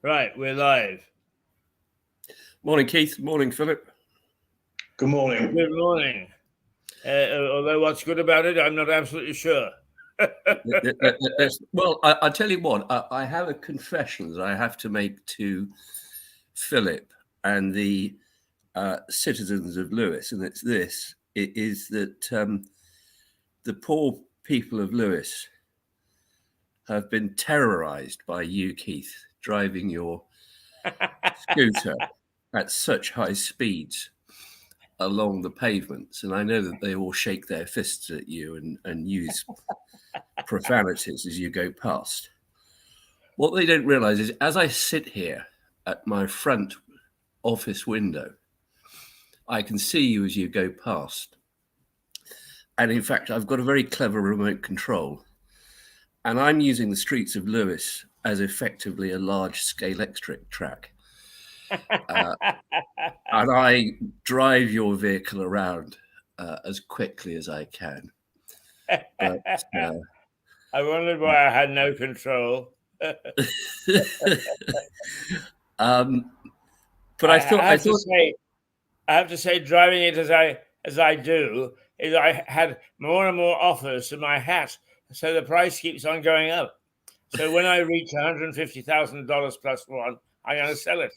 Right, we're live. Morning, Keith. Morning, Philip. Good morning. Good morning. Although what's good about it, I'm not absolutely sure. Well, I tell you what, I have a confession that I have to make to Philip and the citizens of Lewes, and it's this. It is that the poor people of Lewes have been terrorized by you, Keith, driving your scooter at such high speeds along the pavements. And I know that they all shake their fists at you and use profanities as you go past. What they don't realize is as I sit here at my front office window, I can see you as you go past. And in fact, I've got a very clever remote control. And I'm using the streets of Lewes as effectively a large-scale electric track. And I drive your vehicle around as quickly as I can. But, I wondered why I had no control. but I have to say, driving it as I do, is I had more and more offers to my hat, so the price keeps on going up. So when I reach $150,000 plus one, I'm going to sell it.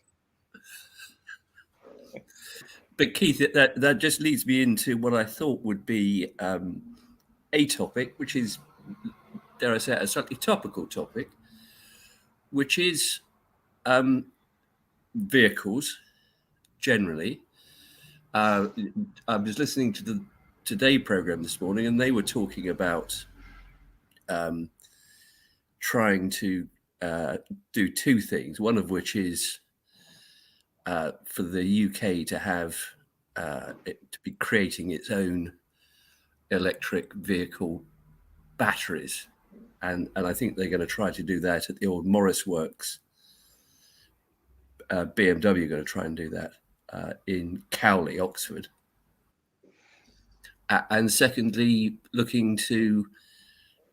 But Keith, that just leads me into what I thought would be a topic, which is, dare I say, a slightly topical topic, which is vehicles generally. I was listening to the Today program this morning, and they were talking about trying to do two things. One of which is for the UK to have it to be creating its own electric vehicle batteries, and I think they're going to try to do that at the old Morris Works. BMW are going to try and do that in Cowley, Oxford. And secondly, looking to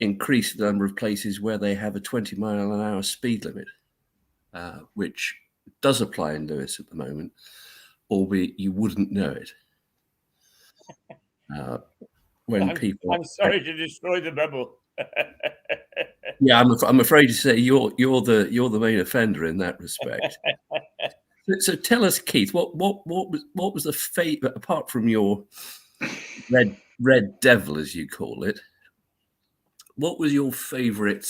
increase the number of places where they have a 20-mile-an-hour speed limit, which does apply in Lewes at the moment, albeit you wouldn't know it. I'm sorry to destroy the bubble. Yeah, I'm afraid to say you're the main offender in that respect. So tell us, Keith, what was the favourite, apart from your red devil, as you call it? What was your favourite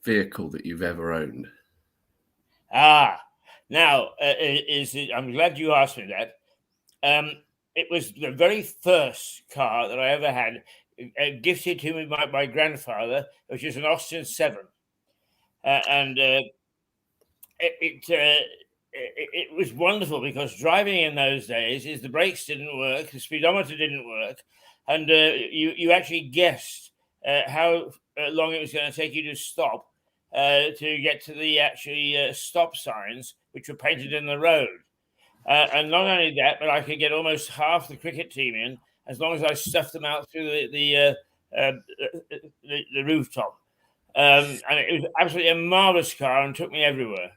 vehicle that you've ever owned? Now I'm glad you asked me that. It was the very first car that I ever had, gifted to me by my grandfather, which is an Austin 7, and it was wonderful because driving in those days is the brakes didn't work, the speedometer didn't work, and you actually guessed how long it was going to take you to stop to get to the actually stop signs which were painted in the road. And not only that, but I could get almost half the cricket team in as long as I stuffed them out through the rooftop. And it was absolutely a marvelous car and took me everywhere.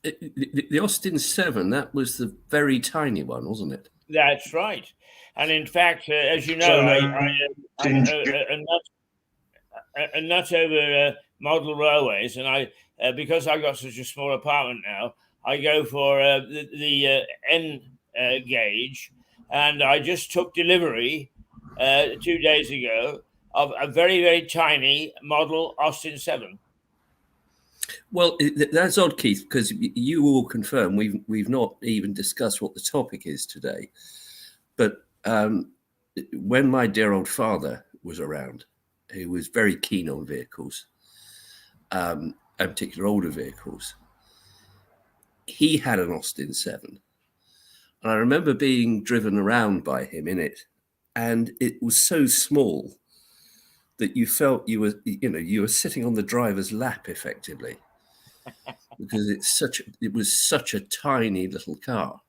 The Austin 7, that was the very tiny one, wasn't it? That's right. And in fact, as you know, I'm a nut over model railways, and because I've got such a small apartment now, I go for the N gauge, and I just took delivery 2 days ago of a very, very tiny model Austin 7. Well, that's odd, Keith, because you will confirm we've not even discussed what the topic is today. But when my dear old father was around, he was very keen on vehicles, and particular older vehicles. He had an Austin 7. And I remember being driven around by him in it, and it was so small that you felt you were sitting on the driver's lap effectively, because it was such a tiny little car.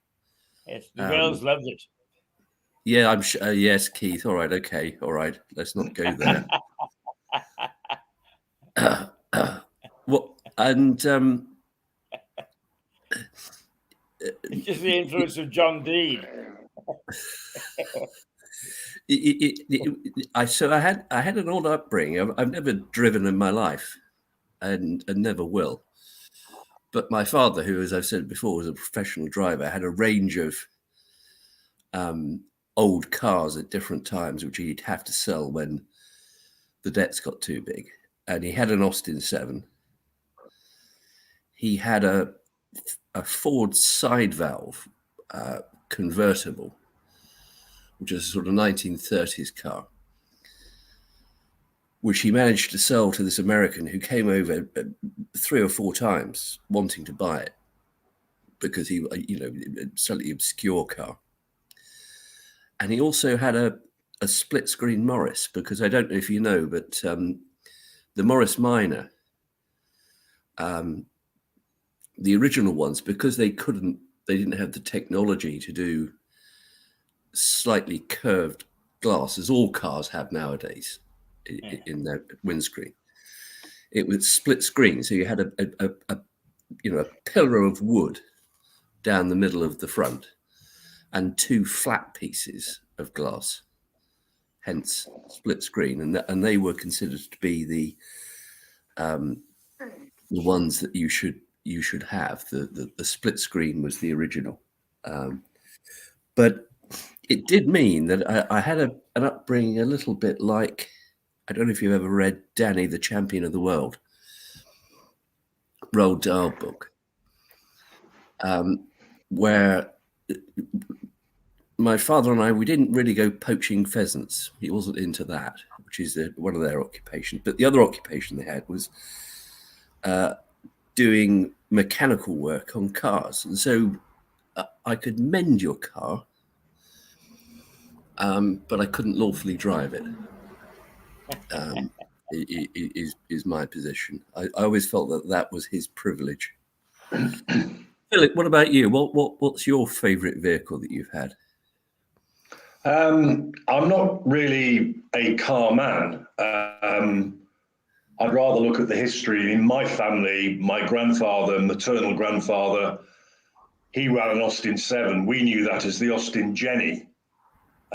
Yes, the girls loved it. Yeah, I'm sure. Yes, Keith. All right. Okay. All right. Let's not go there. just the influence of John Deed. I had an odd upbringing. I've never driven in my life, and never will. But my father, who, as I've said before, was a professional driver, had a range of old cars at different times, which he'd have to sell when the debts got too big. And he had an Austin 7. He had a Ford side valve convertible, which is a sort of 1930s car, which he managed to sell to this American who came over 3 or 4 times wanting to buy it because he, a slightly obscure car. And he also had a split screen Morris, because I don't know if you know, but the Morris Minor, the original ones, because they didn't have the technology to do slightly curved glass, as all cars have nowadays in their windscreen. It was split screen, so you had a pillar of wood down the middle of the front and 2 flat pieces of glass, hence split screen, and they were considered to be the ones that you should have. The split screen was the original, but it did mean that I had an upbringing a little bit like, I don't know if you've ever read Danny, the Champion of the World, Roald Dahl book, where my father and I, we didn't really go poaching pheasants. He wasn't into that, which is one of their occupations. But the other occupation they had was doing mechanical work on cars. And so I could mend your car, but I couldn't lawfully drive it. Is my position. I always felt that was his privilege. Philip, what about you? What's your favourite vehicle that you've had? I'm not really a car man. I'd rather look at the history. In my family, my grandfather, maternal grandfather, he ran an Austin 7. We knew that as the Austin Jenny.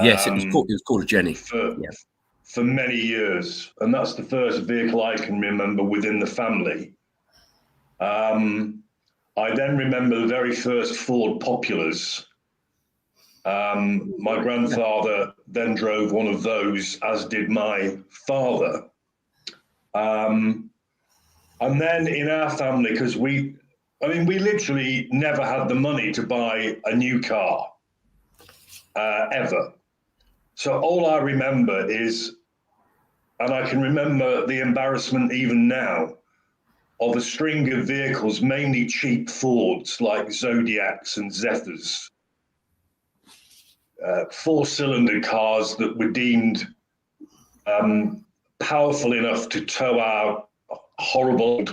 Yes, it was called a Jenny. For many years. And that's the first vehicle I can remember within the family. I then remember the very first Ford Populars. My grandfather then drove one of those, as did my father. And then in our family, because we literally never had the money to buy a new car, ever. So all I remember is, and I can remember the embarrassment even now, of a string of vehicles, mainly cheap Fords like Zodiacs and Zephyrs, 4-cylinder cars that were deemed powerful enough to tow our horrible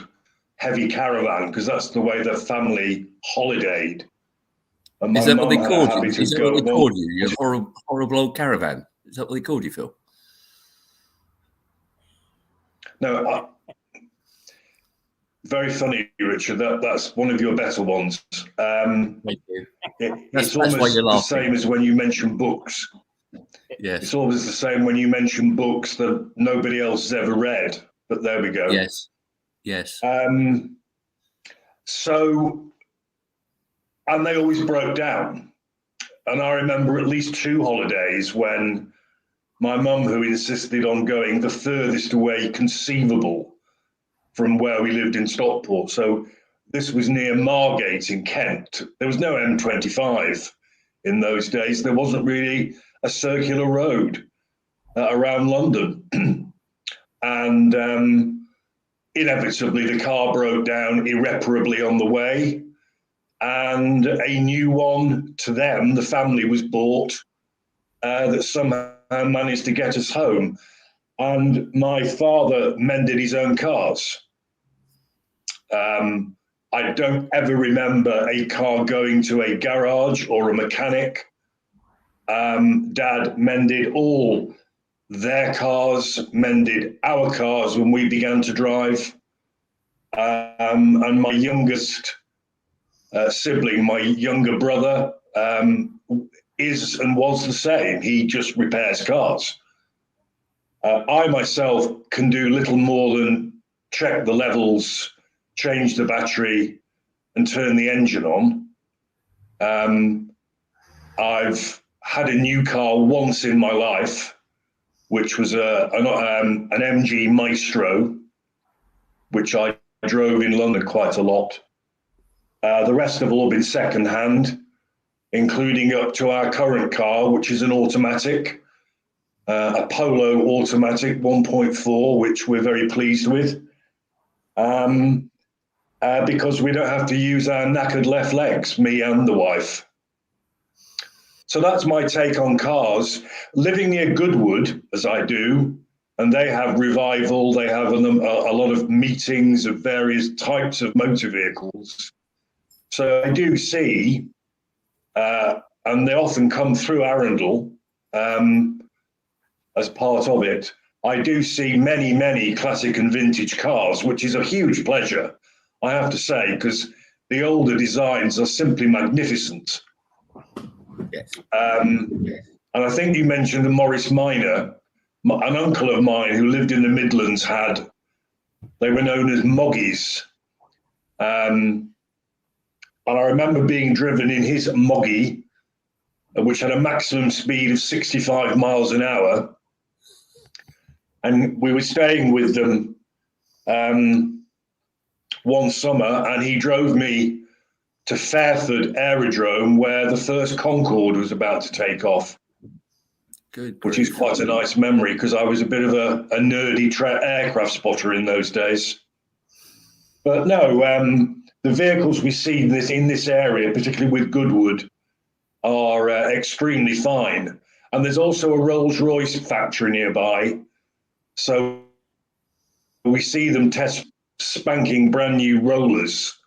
heavy caravan, because that's the way the family holidayed. And is that what they called you? Is that what they called you? Your horrible old caravan? Is that what they called you, Phil? No, very funny, Richard. That's one of your better ones. Thank you. It's almost the same as when you mention books. Yes. It's always the same when you mention books that nobody else has ever read. But there we go. Yes. Yes. So, and they always broke down. And I remember at least 2 holidays when my mum, who insisted on going the furthest away conceivable from where we lived in Stockport. So this was near Margate in Kent. There was no M25 in those days. There wasn't really a circular road around London. And inevitably, the car broke down irreparably on the way. And a new one to them, the family, was bought that somehow managed to get us home. And my father mended his own cars. I don't ever remember a car going to a garage or a mechanic. Dad mended all their cars, mended our cars when we began to drive. And my youngest sibling, my younger brother, is and was the same. He just repairs cars. I myself can do little more than check the levels, change the battery, and turn the engine on. I've had a new car once in my life, which was an MG Maestro, which I drove in London quite a lot. The rest have all been second-hand, including up to our current car, which is an automatic, a Polo automatic 1.4, which we're very pleased with, because we don't have to use our knackered left legs, me and the wife. So that's my take on cars. Living near Goodwood, as I do, and they have Revival, they have a lot of meetings of various types of motor vehicles. So I do see, and they often come through Arundel as part of it, I do see many, many classic and vintage cars, which is a huge pleasure, I have to say, because the older designs are simply magnificent. Yes. And I think you mentioned the Morris Minor. An uncle of mine who lived in the Midlands they were known as Moggies. And I remember being driven in his Moggy, which had a maximum speed of 65 miles an hour. And we were staying with them one summer, and he drove me to Fairford Aerodrome, where the first Concorde was about to take off. Good. Which is quite a nice memory, because I was a bit of a nerdy aircraft spotter in those days. But no, the vehicles we see in this area, particularly with Goodwood, are extremely fine. And there's also a Rolls-Royce factory nearby. So we see them test spanking brand new rollers,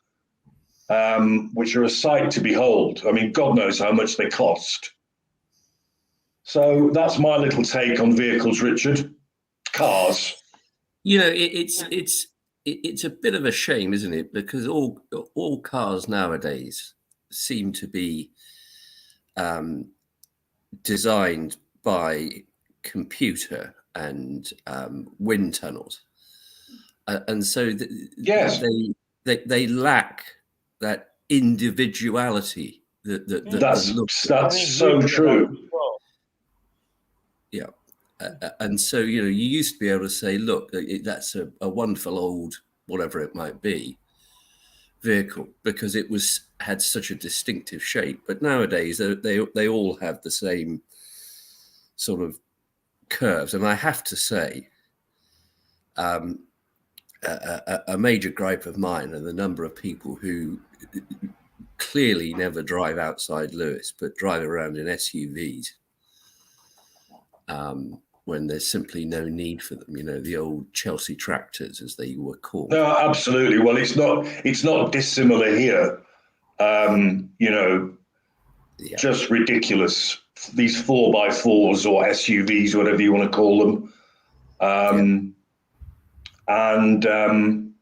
which are a sight to behold. I mean, God knows how much they cost. So that's my little take on vehicles, Richard. Cars. You know, it's a bit of a shame, isn't it? Because all cars nowadays seem to be designed by computer and wind tunnels, and so yes, they lack that individuality. That's so true. Yeah. And so, you know, you used to be able to say, look, that's a wonderful old, whatever it might be, vehicle, because it had such a distinctive shape. But nowadays, they all have the same sort of curves. And I have to say, a major gripe of mine are the number of people who clearly never drive outside Lewes, but drive around in SUVs. When there's simply no need for them, you know, the old Chelsea tractors, as they were called. No, absolutely. Well, it's not dissimilar here. You know, just ridiculous. These 4x4s or SUVs, whatever you want to call them. And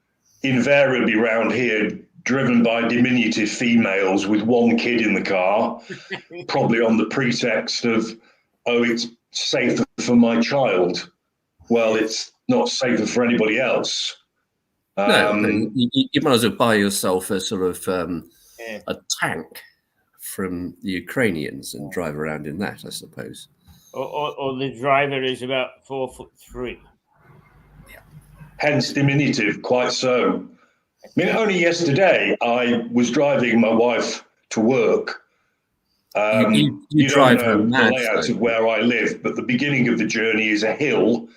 invariably around here, driven by diminutive females with one kid in the car, probably on the pretext of, oh, it's safer for my child. Well, it's not safer for anybody else. No, you might as well buy yourself a sort of a tank from the Ukrainians and drive around in that, I suppose. Or the driver is about 4'3". Yeah. Hence diminutive, quite so. I mean, only yesterday I was driving my wife to work. You drive don't know her the layout of where I live, but the beginning of the journey is a hill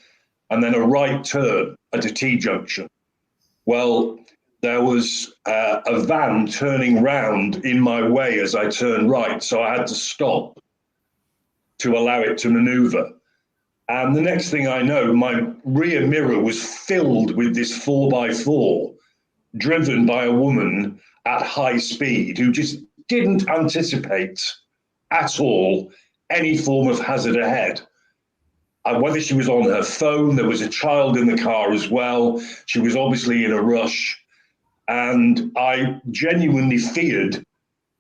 and then a right turn at a T-junction. Well, there was a van turning round in my way as I turned right, so I had to stop to allow it to maneuver. And the next thing I know, my rear mirror was filled with this 4x4 driven by a woman at high speed who just didn't anticipate at all any form of hazard ahead. Whether she was on her phone, there was a child in the car as well. She was obviously in a rush. and I genuinely feared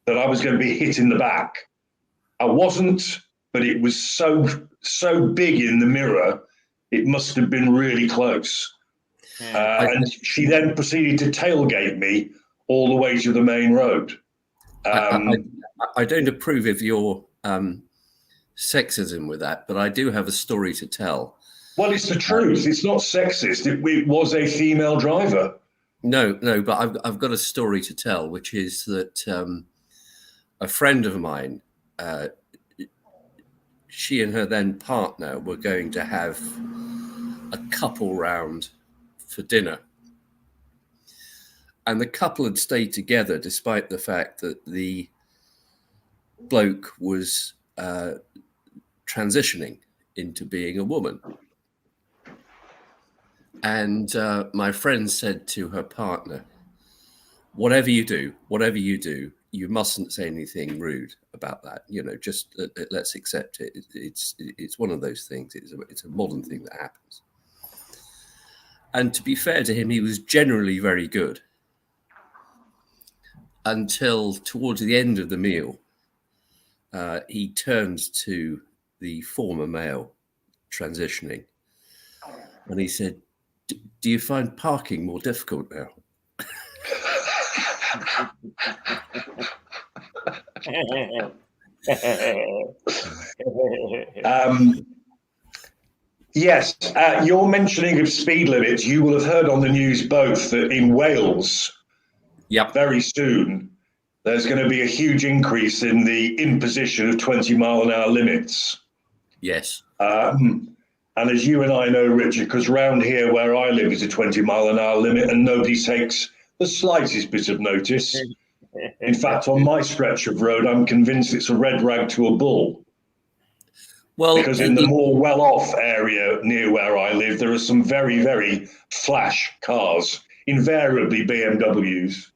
that I was going to be hit in the back. I wasn't, but it was so big in the mirror, it must have been really close. And she then proceeded to tailgate me all the way to the main road. I don't approve of your sexism with that, but I do have a story to tell. Well, it's the truth. It's not sexist. It was a female driver. No, but I've got a story to tell, which is that a friend of mine, she and her then partner were going to have a couple round for dinner. And the couple had stayed together despite the fact that the bloke was transitioning into being a woman. And my friend said to her partner, whatever you do, you mustn't say anything rude about that. You know, just let's accept it. It's one of those things. It's a modern thing that happens. And to be fair to him, he was generally very good until towards the end of the meal, he turned to the former male transitioning and he said, do you find parking more difficult now? Yes, your mentioning of speed limits, you will have heard on the news both that in Wales, very soon, there's going to be a huge increase in the imposition of 20-mile-an-hour limits. Yes. And as you and I know, Richard, because round here where I live is a 20-mile-an-hour limit and nobody takes the slightest bit of notice. In fact, on my stretch of road, I'm convinced it's a red rag to a bull. Well, because in the more well-off area near where I live, there are some very, very flash cars, invariably BMWs.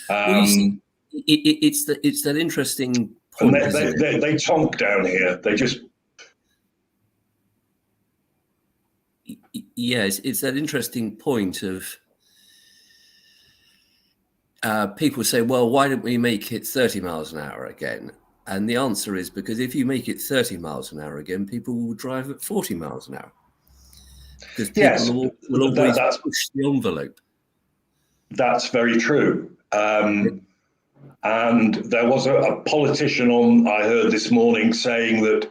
Well, you see, it's that interesting point. And they tonk down here. They just... Yes, it's that interesting point of people say, well, why don't we make it 30 miles an hour again? And the answer is because if you make it 30 miles an hour again, people will drive at 40 miles an hour. Because people will always push the envelope. That's very true. And there was a politician on, I heard this morning, saying that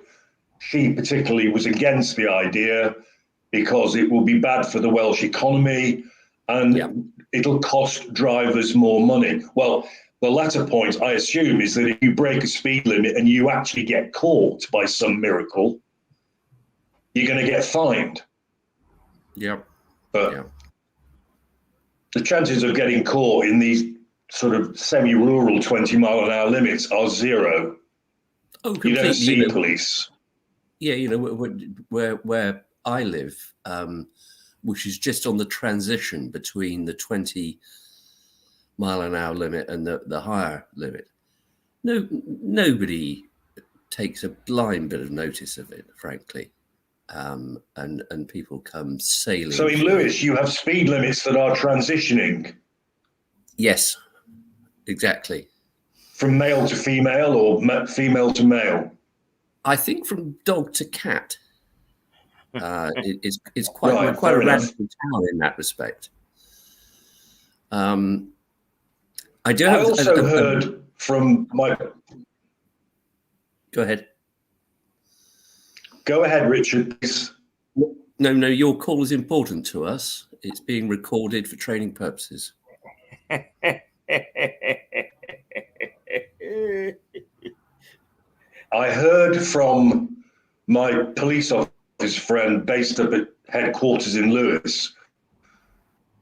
she particularly was against the idea because it will be bad for the Welsh economy and it'll cost drivers more money. Well, the latter point, I assume, is that if you break a speed limit and you actually get caught by some miracle, you're going to get fined. But the chances of getting caught in these sort of semi-rural 20-mile-an-hour limits are zero. Oh, completely. You don't see police. Yeah, you know, where I live, which is just on the transition between the 20-mile-an-hour limit and the higher limit. Nobody takes a blind bit of notice of it, frankly. And people come sailing. So in Lewis, you have speed limits that are transitioning. Yes, exactly. From male to female or female to male? I think from dog to cat. It's quite a radical town in that respect. I also heard from my... Go ahead. Go ahead, Richard, please. No, your call is important to us. It's being recorded for training purposes. I heard from my police officer friend based up at headquarters in Lewis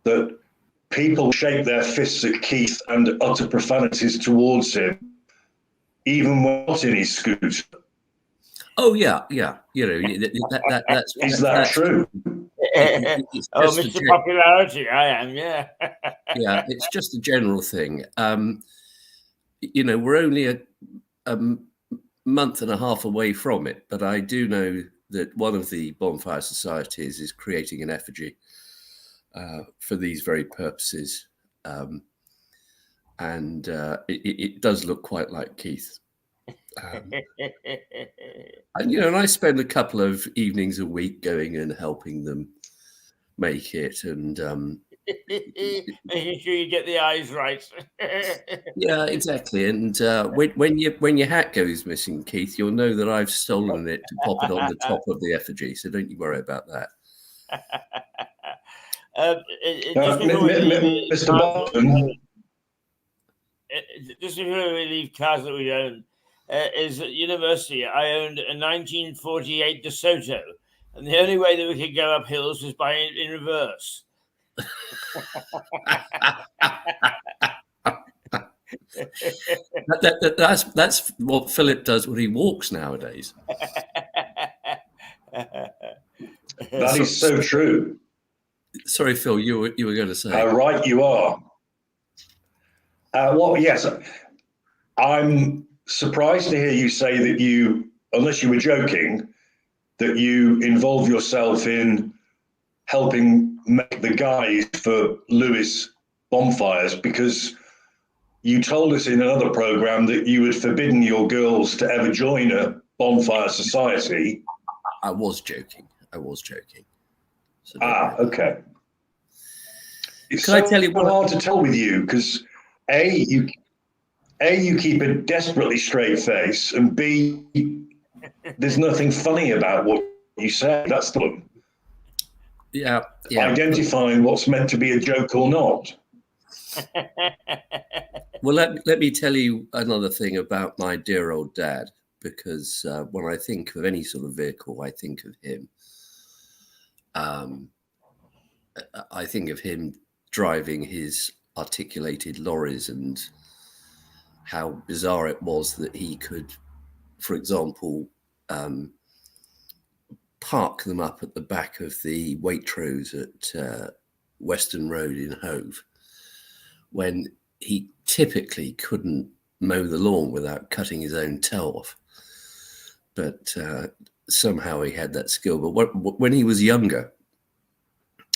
that people shake their fists at Keith and utter profanities towards him, even when not in his scooter. Oh yeah. You know, that's is that true? Mr. Popularity, I am. Yeah. Yeah, it's just a general thing. You know, we're only a month and a half away from it, but I do know that one of the bonfire societies is creating an effigy for these very purposes. and it does look quite like Keith. And and I spend a couple of evenings a week going and helping them make it, and making sure you get the eyes right. yeah, exactly. And when your hat goes missing, Keith, you'll know that I've stolen it to pop it on the top of the effigy. So don't you worry about that. Mr. Bottom. Just before we leave cars that we own, is at university I owned a 1948 DeSoto, and the only way that we could go up hills was by in reverse. That's what Philip does when he walks nowadays. That is so true. Sorry, Phil, you were going to say. How right you are. Well, yes, I'm surprised to hear you say that you, unless you were joking, that you involve yourself in helping make the guys for Lewis bonfires, because you told us in another program that you had forbidden your girls to ever join a bonfire society. I was joking. So okay. It's Can I tell you what? Hard to tell with you because you keep a desperately straight face, and B, there's nothing funny about what you say. That's the problem. Yeah. Identifying what's meant to be a joke or not. Well, let me tell you another thing about my dear old dad, because when I think of any sort of vehicle, I think of him. I think of him driving his articulated lorries, and how bizarre it was that he could, for example, park them up at the back of the Waitrose at Western Road in Hove, when he typically couldn't mow the lawn without cutting his own toe off. But somehow he had that skill. But when he was younger,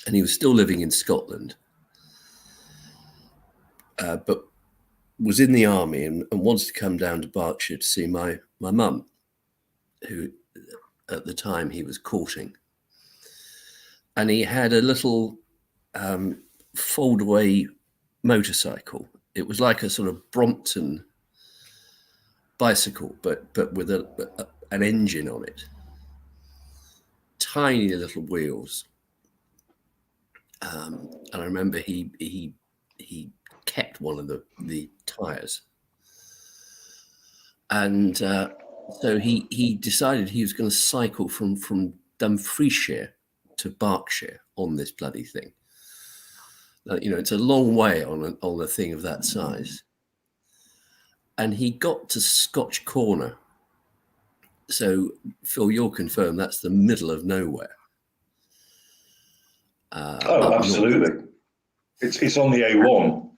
and he was still living in Scotland, but was in the army and wanted to come down to Berkshire to see my mum, who at the time he was courting. And he had a little fold-away motorcycle. It was like a sort of Brompton bicycle, but with an engine on it. Tiny little wheels. And I remember he kept one of the tires, and so he decided he was going to cycle from Dumfriesshire to Berkshire on this bloody thing. It's a long way on a thing of that size. And he got to Scotch Corner. So, Phil, you'll confirm that's the middle of nowhere. Absolutely. It's on the A1.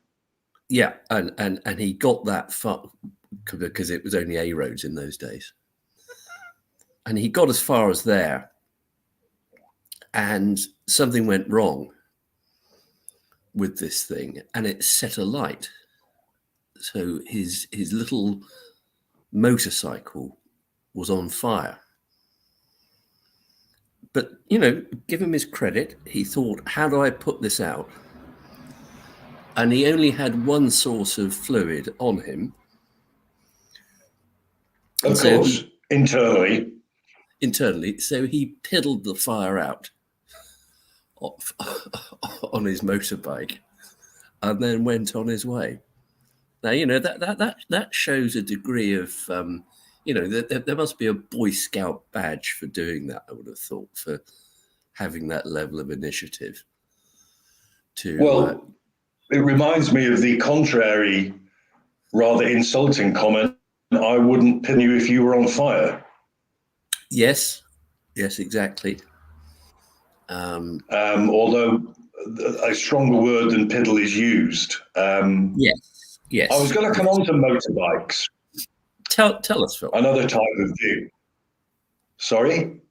Yeah, and he got that far because it was only A roads in those days. And he got as far as there, and something went wrong with this thing, and it set alight. So his little motorcycle was on fire. But, give him his credit. He thought, how do I put this out? And he only had one source of fluid on him. Of course, internally. So he piddled the fire out on his motorbike and then went on his way. Now, that shows a degree of, there must be a Boy Scout badge for doing that, I would have thought, for having that level of initiative. Well, it reminds me of the contrary, rather insulting comment, I wouldn't pin you if you were on fire. Yes, exactly. Although a stronger word than piddle is used. Yes. I was going to come on to motorbikes. Tell us, Phil. Another type of view. Sorry?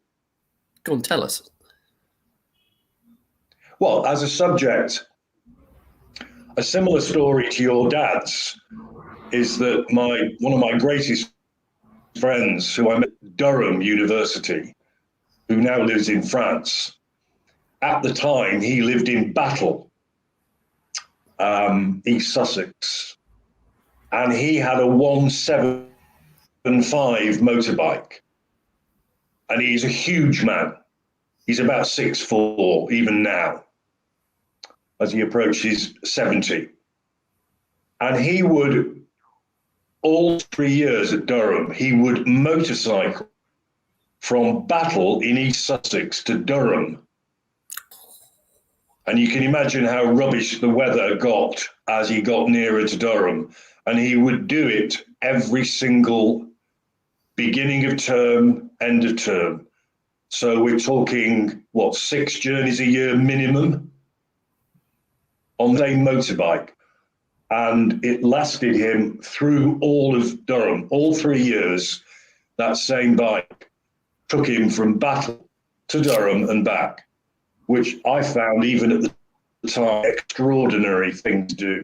Go on, tell us. Well, as a subject, a similar story to your dad's is that one of my greatest friends, who I met at Durham University, who now lives in France, at the time he lived in Battle, East Sussex, and he had a 175 motorbike, and he's a huge man. He's about 6'4" even now, as he approaches 70. And he would, all 3 years at Durham, he would motorcycle from Battle in East Sussex to Durham. And you can imagine how rubbish the weather got as he got nearer to Durham. And he would do it every single beginning of term, end of term. So we're talking, 6 journeys a year minimum on a motorbike. And it lasted him through all of Durham, all 3 years. That same bike took him from Battle to Durham and back, which I found, even at the time, extraordinary thing to do.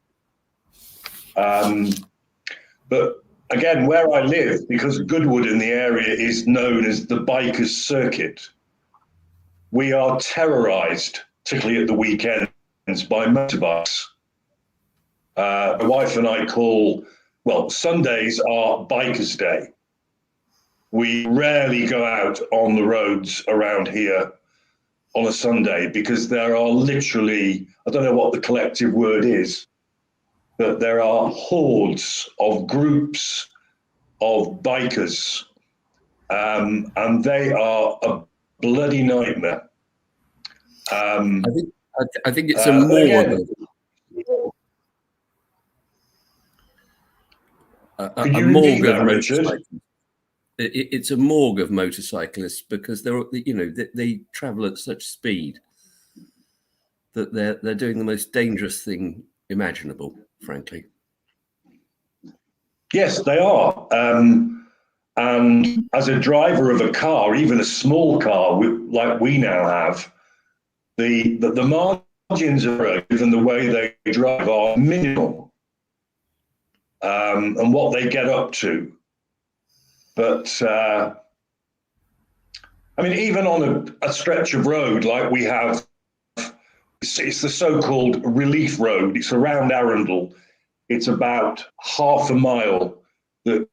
But again, where I live, because Goodwood in the area is known as the bikers circuit, we are terrorized, particularly at the weekends, by motorbikes. My wife and I Sundays are bikers' day. We rarely go out on the roads around here on a Sunday because there are literally, I don't know what the collective word is, but there are hordes of groups of bikers, and they are a bloody nightmare. I think it's a morgue. A morgue of motorcyclists. It's a morgue of motorcyclists because they travel at such speed that they're doing the most dangerous thing imaginable, frankly. Yes, they are. And as a driver of a car, even a small car like we now have, the margins of road and the way they drive are minimal, and what they get up to. But even on a stretch of road like we have, it's the so-called relief road. It's around Arundel. It's about half a mile that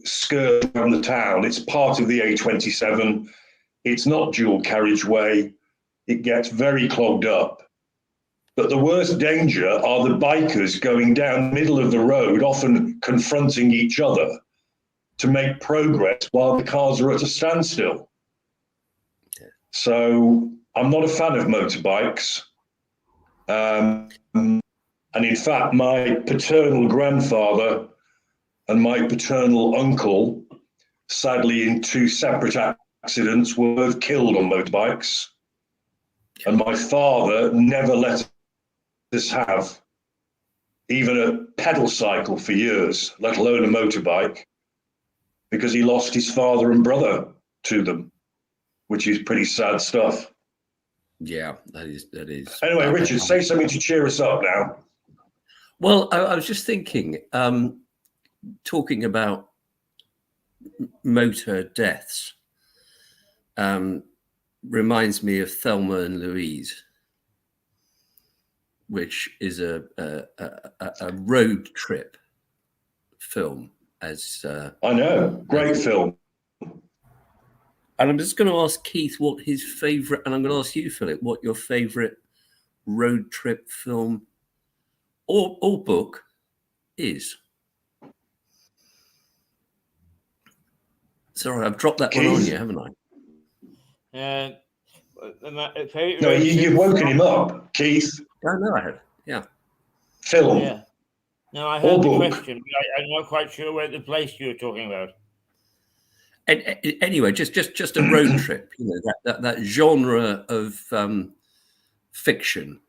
skirts around the town. It's part of the A27. It's not dual carriageway. It gets very clogged up. But the worst danger are the bikers going down the middle of the road, often confronting each other to make progress while the cars are at a standstill. So I'm not a fan of motorbikes. And in fact, my paternal grandfather and my paternal uncle, sadly in 2 separate accidents, were both killed on motorbikes. And my father never let us have even a pedal cycle for years, let alone a motorbike, because he lost his father and brother to them, which is pretty sad stuff. Yeah, that is. Anyway, Richard, say something to cheer us up now. Well, I was just thinking, talking about motor deaths, reminds me of Thelma and Louise, which is a road trip film. I know, great film. And I'm just going to ask Keith what his favourite, and I'm going to ask you, Philip, what your favourite road trip film or book is. Sorry, I've dropped that Keith? One on you, haven't I? No, you've woken him up, Keith. I know I have. Yeah. Film. Yeah. No, I heard the question, but I'm not quite sure where the place you were talking about. And anyway, just a road trip, that genre of fiction.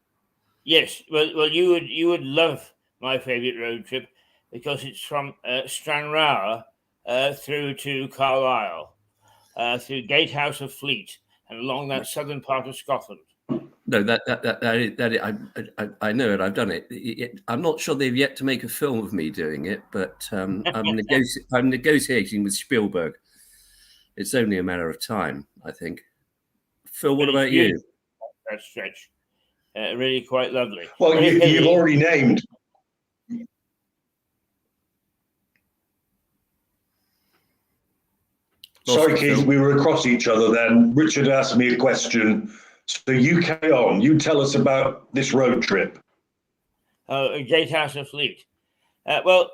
Yes, well, you would love my favourite road trip because it's from Stranraer through to Carlisle, through Gatehouse of Fleet, and along that southern part of Scotland. No, I know it. I've done it. I'm not sure they've yet to make a film of me doing it, but I'm negotiating with Spielberg. It's only a matter of time, I think. Phil, what about you? That stretch, really quite lovely. Well, you've already named. Sorry, Keith, we were across each other then. Richard asked me a question. So you carry on. You tell us about this road trip. Gatehouse of Fleet. Well,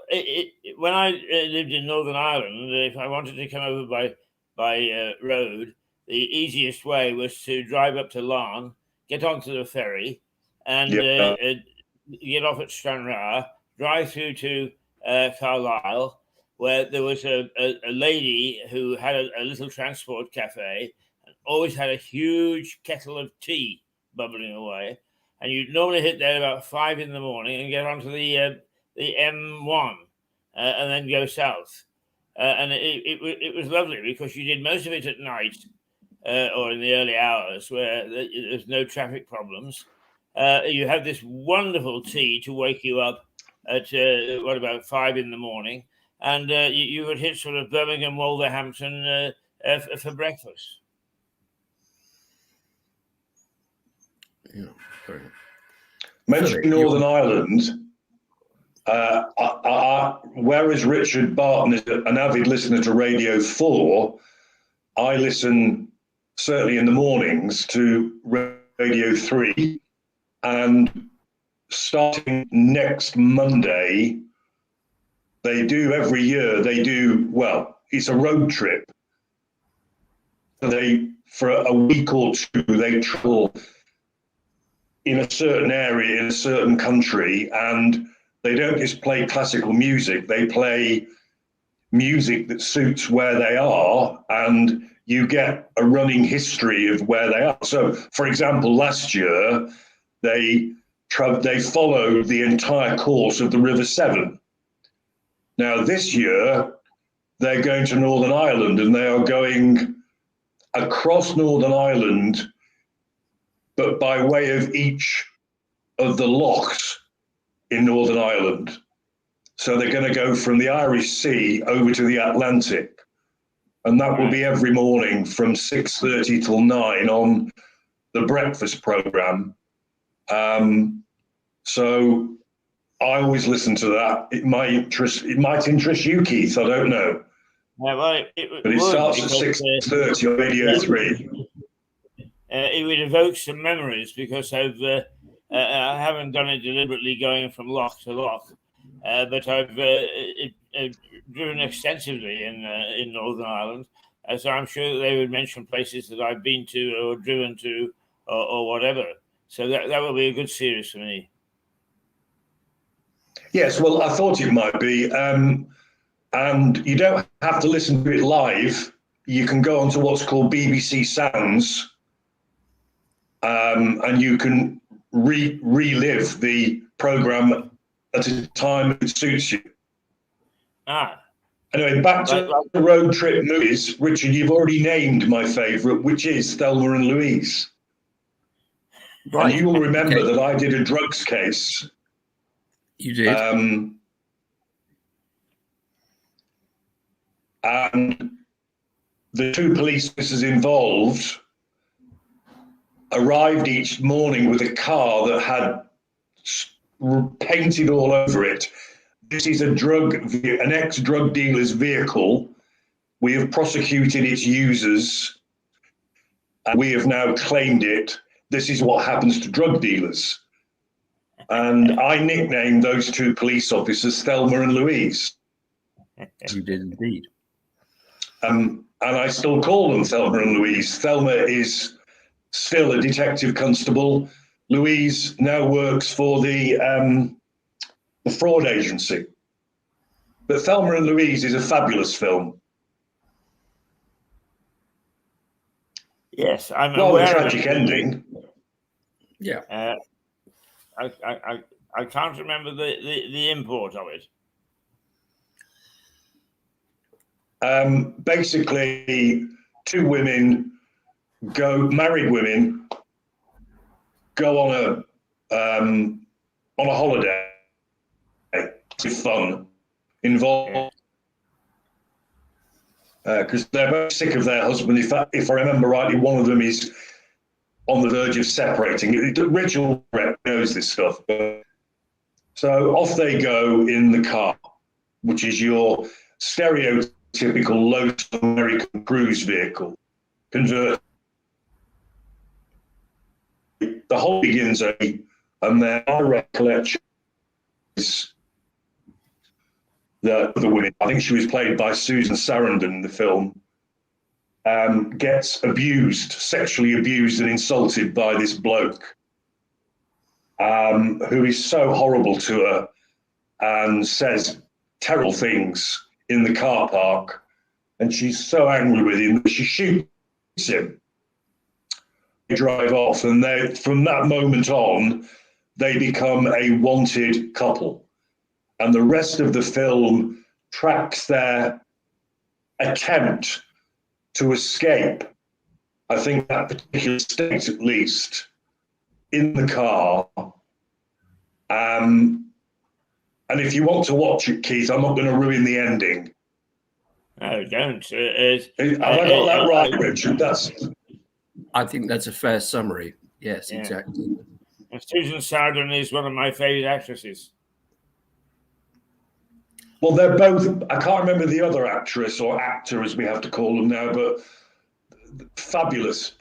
when I lived in Northern Ireland, if I wanted to come over by road, the easiest way was to drive up to Larne, get onto the ferry, and get off at Stranraer, drive through to Carlisle, where there was a lady who had a little transport cafe and always had a huge kettle of tea bubbling away. And you'd normally hit there about 5 a.m. and get onto the M1 and then go south. And it was lovely because you did most of it at night or in the early hours where there's no traffic problems. You have this wonderful tea to wake you up at about 5 a.m. And you would hit sort of Birmingham, Wolverhampton for breakfast. Yeah. Mentioning Northern Ireland, whereas Richard Barton is an avid listener to Radio 4, I listen certainly in the mornings to Radio 3, and starting next Monday, every year, it's a road trip. For a week or two, they travel in a certain area, in a certain country, and they don't just play classical music, they play music that suits where they are, and you get a running history of where they are. So, for example, last year, they followed the entire course of the River Severn. Now, this year, they're going to Northern Ireland, and they are going across Northern Ireland, but by way of each of the lochs in Northern Ireland. So they're going to go from the Irish Sea over to the Atlantic. And that will be every morning from 6:30 till 9 on the breakfast programme. So I always listen to that. It might interest you, Keith. I don't know. Yeah, well, but it starts at 6:30 on Radio 3. It would evoke some memories because I haven't done it deliberately going from loch to loch, but I've driven extensively in Northern Ireland, so I'm sure that they would mention places that I've been to or driven to or whatever. So that will be a good series for me. Yes, well, I thought it might be. And you don't have to listen to it live. You can go onto what's called BBC Sounds, and you can relive the programme at a time that suits you. Anyway, back to the road trip movies. Richard, you've already named my favourite, which is Thelma and Louise. Right. And you will remember that I did a drugs case. You did. And the two police officers involved arrived each morning with a car that had painted all over it. This is an ex-drug dealer's vehicle. We have prosecuted its users, and we have now claimed it. This is what happens to drug dealers. And I nicknamed those two police officers Thelma and Louise. You did indeed. And I still call them Thelma and Louise. Thelma is still a detective constable. Louise now works for the fraud agency. But Thelma and Louise is a fabulous film. Yes, I'm aware of tragic it. Ending. Yeah. I can't remember the import of it. Basically, two women married women, go on a holiday with fun involved. Because they're both sick of their husband. If I remember rightly, one of them is on the verge of separating. Richard knows this stuff. So off they go in the car, which is your stereotypical low American cruise vehicle. Convert. The whole begins, and their recollection is the woman, I think she was played by Susan Sarandon in the film, gets abused, sexually abused and insulted by this bloke, who is so horrible to her and says terrible things in the car park. And she's so angry with him that she shoots him. They drive off, and from that moment on, they become a wanted couple. And the rest of the film tracks their attempt to escape, I think that particular state at least, in the car. And if you want to watch it, Keith, I'm not going to ruin the ending. No, don't. Have I got that right, Richard? I think that's a fair summary. Yes, yeah. Exactly. And Susan Sarandon is one of my favourite actresses. Well, they're both, I can't remember the other actress or actor as we have to call them now, but fabulous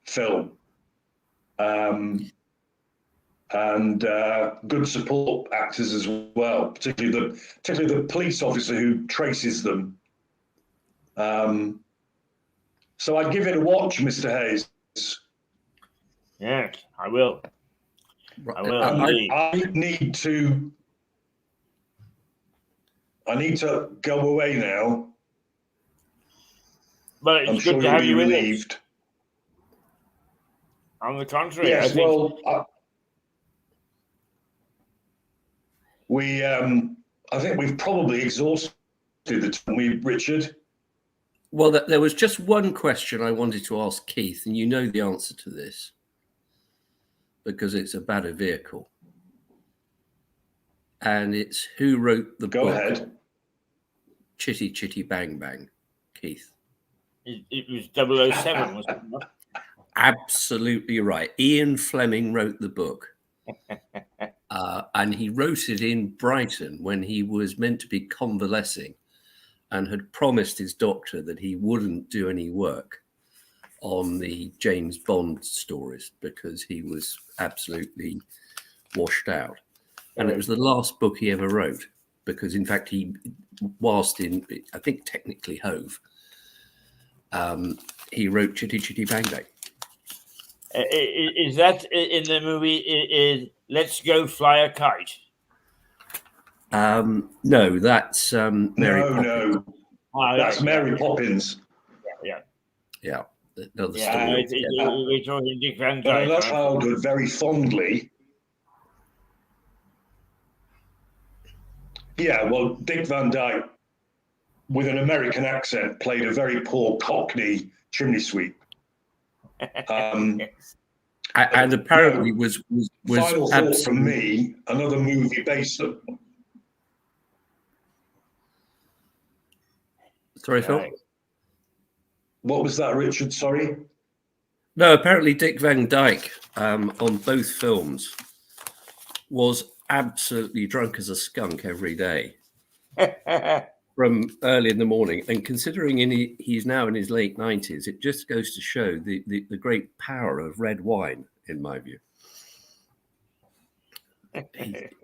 film. And good support actors as well, particularly the police officer who traces them. So I'd give it a watch, Mr. Hayes. Yes, I will. I will. I need to go away now. But it's I'm good sure to have you you'll be with relieved. us. On the contrary, yes. I think... I think we've probably exhausted the time, Richard. Well, there was just one question I wanted to ask Keith, and you know the answer to this because it's about a vehicle. And it's who wrote the book? Go ahead. Chitty Chitty Bang Bang, Keith. It was 007, wasn't it? Absolutely right. Ian Fleming wrote the book. And he wrote it in Brighton when he was meant to be convalescing and had promised his doctor that he wouldn't do any work on the James Bond stories because he was absolutely washed out. And it was the last book he ever wrote because, in fact, whilst in, I think, technically Hove, he wrote Chitty Chitty Bang Bang. Is that in the movie Let's Go Fly a Kite? No, that's Mary Poppins. No. That's Mary Poppins. Yeah. Another story. We're talking Dick Van Dyke. That's childhood very fondly. Yeah, well, Dick Van Dyke, with an American accent, played a very poor Cockney chimney sweep. And apparently was final thought from me, another movie based on... Sorry, Phil? What was that, Richard? Sorry? No, apparently Dick Van Dyke on both films was absolutely drunk as a skunk every day from early in the morning. And considering he's now in his late 90s, it just goes to show the great power of red wine, in my view.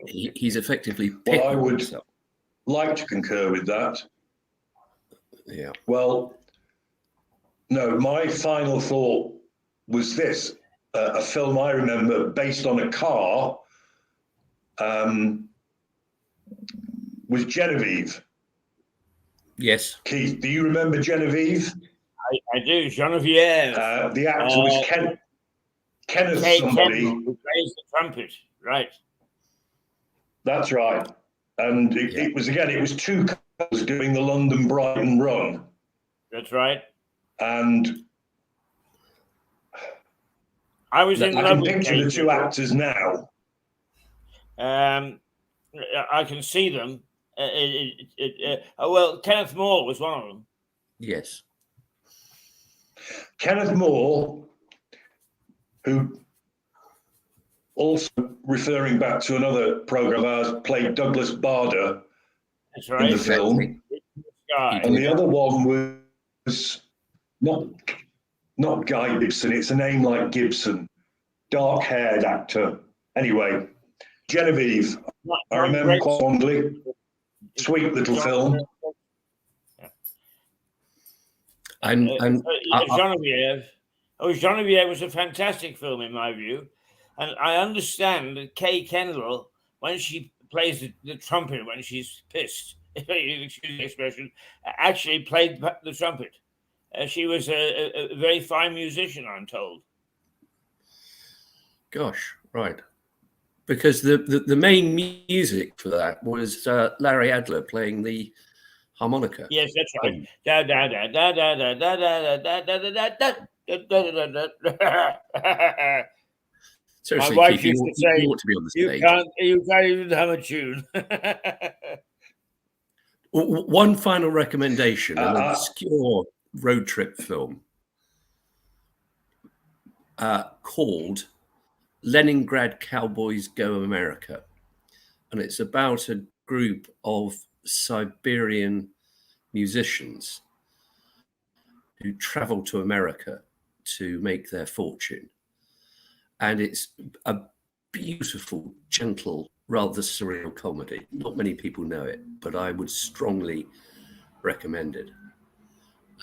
He's effectively picked I would himself. Like to concur with that. Yeah. Well, no, my final thought was this. A film I remember based on a car was Genevieve. Yes. Keith, do you remember Genevieve? I do. Genevieve. The actor was Kenneth somebody. Who plays the trumpet. Right. That's right. And it was two cars doing the London-Brighton run. That's right. And I was in I love can with picture Kate the two actors now. I can see them. Well, Kenneth Moore was one of them. Yes. Kenneth Moore, who also, referring back to another program of ours, played Douglas Bader That's in right. the film. Guy. And the other one was not Guy Gibson. It's a name like Gibson, dark-haired actor. Anyway, Genevieve, I remember quite fondly. Sweet little film. Genevieve. Oh, Genevieve was a fantastic film in my view, and I understand that Kay Kendall, when she plays the trumpet when she's pissed, if you excuse the expression, actually played the trumpet. She was a very fine musician, I'm told. Gosh, right. Because the main music for that was Larry Adler playing the harmonica. Yes, that's right. Da da da da da da da da da da da da. Seriously, My wife Keith, used to say, you ought to be on the stage. You can't even hum a tune. One final recommendation: an obscure road trip film called Leningrad Cowboys Go America. And it's about a group of Siberian musicians who travel to America to make their fortune. And it's a beautiful, gentle, rather surreal comedy. Not many people know it, but I would strongly recommend it.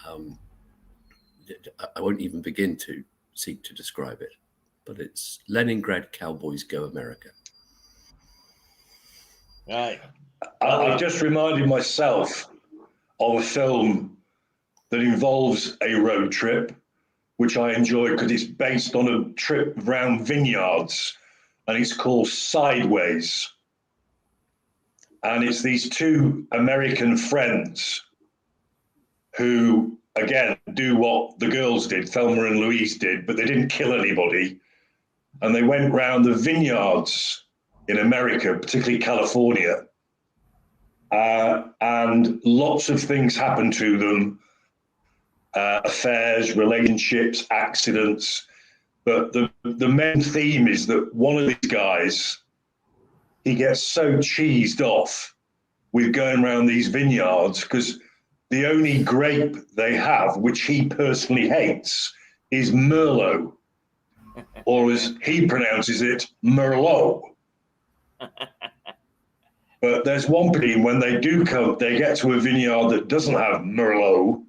I won't even begin to seek to describe it, but it's Leningrad Cowboys Go America. Right. I just reminded myself of a film that involves a road trip, which I enjoy because it's based on a trip around vineyards, and it's called Sideways. And it's these two American friends who, again, do what the girls did, Thelma and Louise did, but they didn't kill anybody. And they went round the vineyards in America, particularly California, and lots of things happened to them, affairs, relationships, accidents. But the main theme is that one of these guys, he gets so cheesed off with going around these vineyards because the only grape they have, which he personally hates, is Merlot, or as he pronounces it, Merlot. But there's one thing, when they do come, they get to a vineyard that doesn't have Merlot.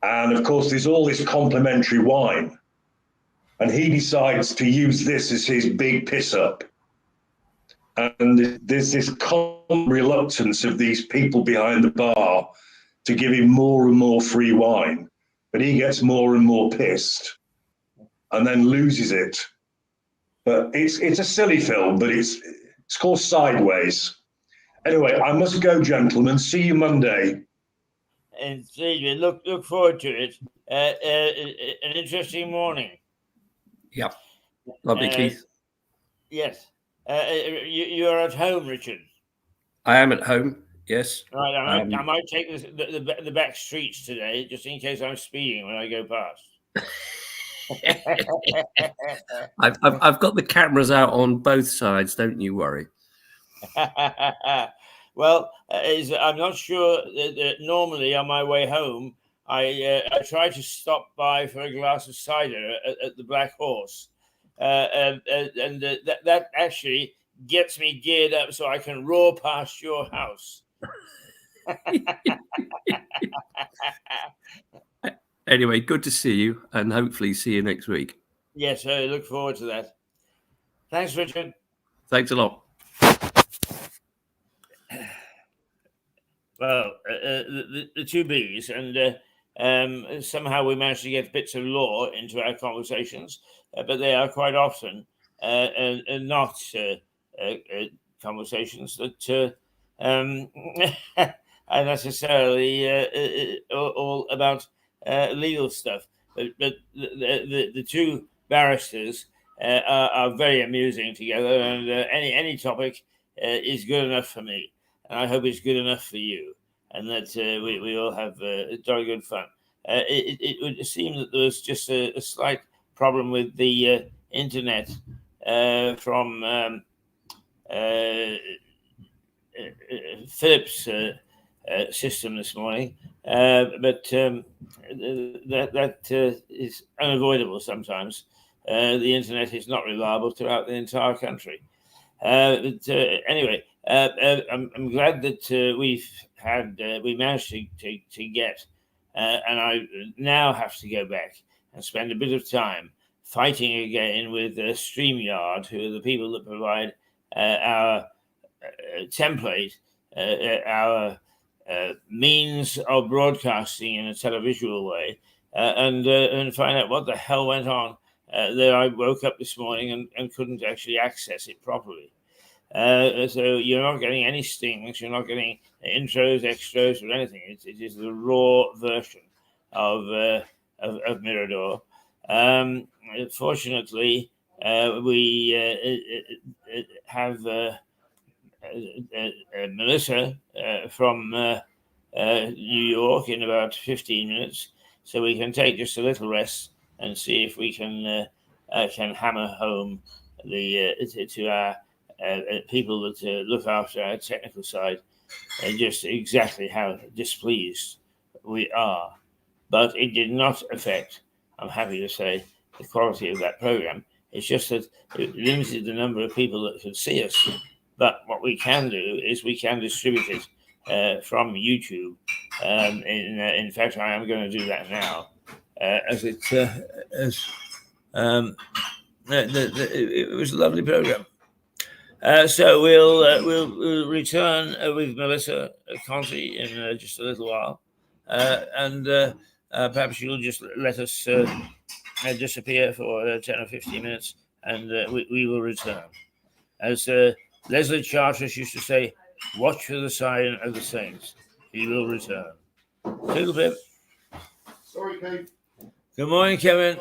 And of course, there's all this complimentary wine. And he decides to use this as his big piss up. And there's this common reluctance of these people behind the bar to give him more and more free wine. But he gets more and more pissed and then loses it. But it's a silly film, but it's called Sideways. Anyway, I must go, gentlemen. See you Monday. And look forward to it. An interesting morning. Yeah. Lovely, Keith. Yes. You are at home, Richard. I am at home. Yes. Right. I might take the back streets today, just in case I'm speeding when I go past. I've got the cameras out on both sides. Don't you worry. Well, I'm not sure that normally on my way home, I try to stop by for a glass of cider at the Black Horse, and that actually gets me geared up so I can roar past your house. Anyway, good to see you, and hopefully see you next week. Yes, I look forward to that. Thanks, Richard. Thanks a lot. Well, the two Bs, and somehow we managed to get bits of law into our conversations, but they are quite often not conversations that are necessarily all about legal stuff. But the two barristers are very amusing together, and any topic is good enough for me, and I hope it's good enough for you, and that we all have jolly good fun. It would seem that there was just a slight problem with the internet from Philip's system this morning, but that is unavoidable sometimes. The internet is not reliable throughout the entire country. Anyway, I'm glad that we managed to get, and I now have to go back and spend a bit of time fighting again with StreamYard, who are the people that provide our template, our means of broadcasting in a televisual way, and find out what the hell went on. That I woke up this morning and couldn't actually access it properly. So you're not getting any stings, you're not getting intros, extras, or anything. It is the raw version of Mirador. Fortunately, we have Melissa from New York in about 15 minutes, so we can take just a little rest and see if we can hammer home to our people that look after our technical side just exactly how displeased we are. But it did not affect, I'm happy to say, the quality of that program. It's just that it limited the number of people that could see us. But what we can do is we can distribute it from YouTube. In fact, I am going to do that now, as it was a lovely program. So we'll return with Melissa Conti in just a little while, and perhaps you'll just let us disappear for 10 or 15 minutes, and we will return. As Leslie Charteris used to say, "Watch for the sign of the saints. He will return." Toodle pip. Sorry, Kate. Good morning, Kevin.